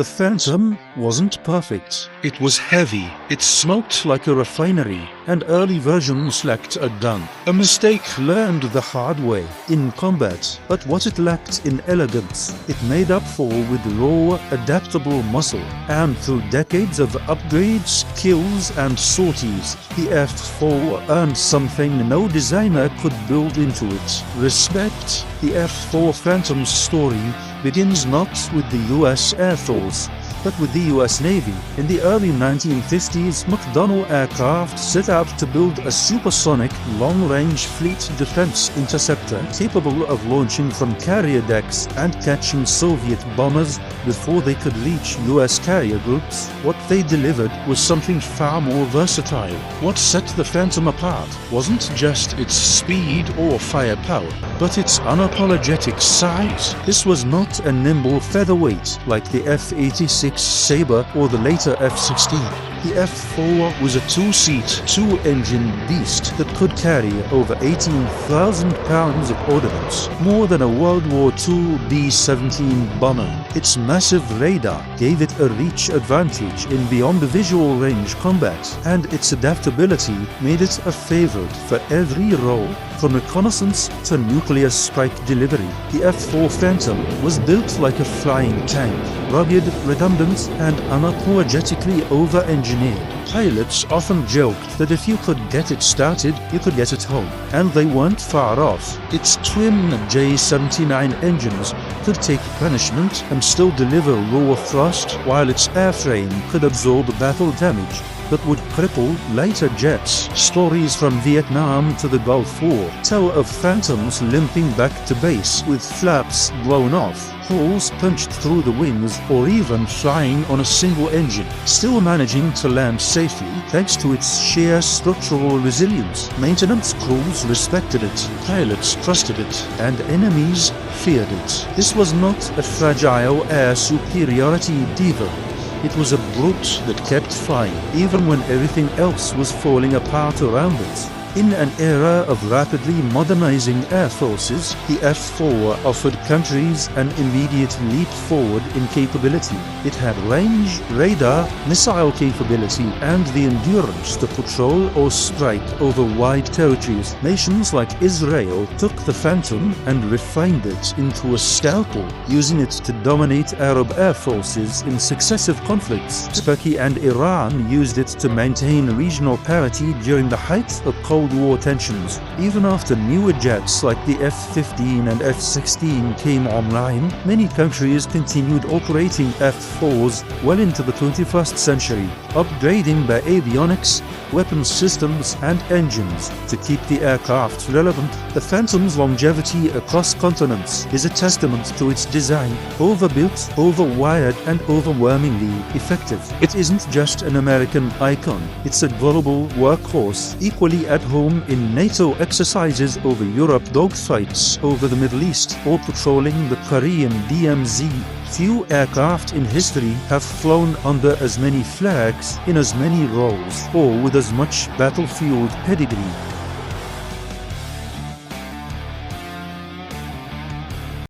The Phantom wasn't perfect. It was heavy, it smoked like a refinery, and early versions lacked a gun. A mistake learned the hard way in combat, but what it lacked in elegance, it made up for with raw, adaptable muscle. And through decades of upgrades, kills, and sorties, the F4 earned something no designer could build into it: respect. The F4 Phantom's story begins not with the US Air Force, but with the US Navy. In the early 1950s, McDonnell Aircraft set out to build a supersonic, long-range fleet defense interceptor capable of launching from carrier decks and catching Soviet bombers before they could reach US carrier groups. What they delivered was something far more versatile. What set the Phantom apart wasn't just its speed or firepower, but its unapologetic size. This was not a nimble featherweight like the F-86 Sabre or the later F-16. The F-4 was a two-seat, two-engine beast that could carry over 18,000 pounds of ordnance, more than a World War II B-17 bomber. Its massive radar gave it a reach advantage in beyond-visual range combat, and its adaptability made it a favorite for every role, from reconnaissance to nuclear strike delivery. The F-4 Phantom was built like a flying tank, rugged, redundant, and unapologetically over-engineered. Pilots often joked that if you could get it started, you could get it home, and they weren't far off. Its twin J-79 engines could take punishment and still deliver raw thrust, while its airframe could absorb battle damage that would cripple later jets. Stories from Vietnam to the Gulf War tell of Phantoms limping back to base with flaps blown off, holes punched through the wings, or even flying on a single engine, still managing to land safely thanks to its sheer structural resilience. Maintenance crews respected it, pilots trusted it, and enemies feared it. This was not a fragile air superiority diva. It was a brute that kept flying, even when everything else was falling apart around it. In an era of rapidly modernizing air forces, the F-4 offered countries an immediate leap forward in capability. It had range, radar, missile capability, and the endurance to patrol or strike over wide territories. Nations like Israel took the Phantom and refined it into a scalpel, using it to dominate Arab air forces in successive conflicts. Turkey and Iran used it to maintain regional parity during the height of Cold War tensions. Even after newer jets like the F-15 and F-16 came online, many countries continued operating F-4s well into the 21st century, upgrading their avionics, weapons systems, and engines to keep the aircraft relevant. The Phantom's longevity across continents is a testament to its design: overbuilt, overwired, and overwhelmingly effective. It isn't just an American icon, it's a global workhorse, equally at home in NATO exercises over Europe, dogfights over the Middle East, or patrolling the Korean DMZ. Few aircraft in history have flown under as many flags, in as many roles, or with as much battlefield pedigree.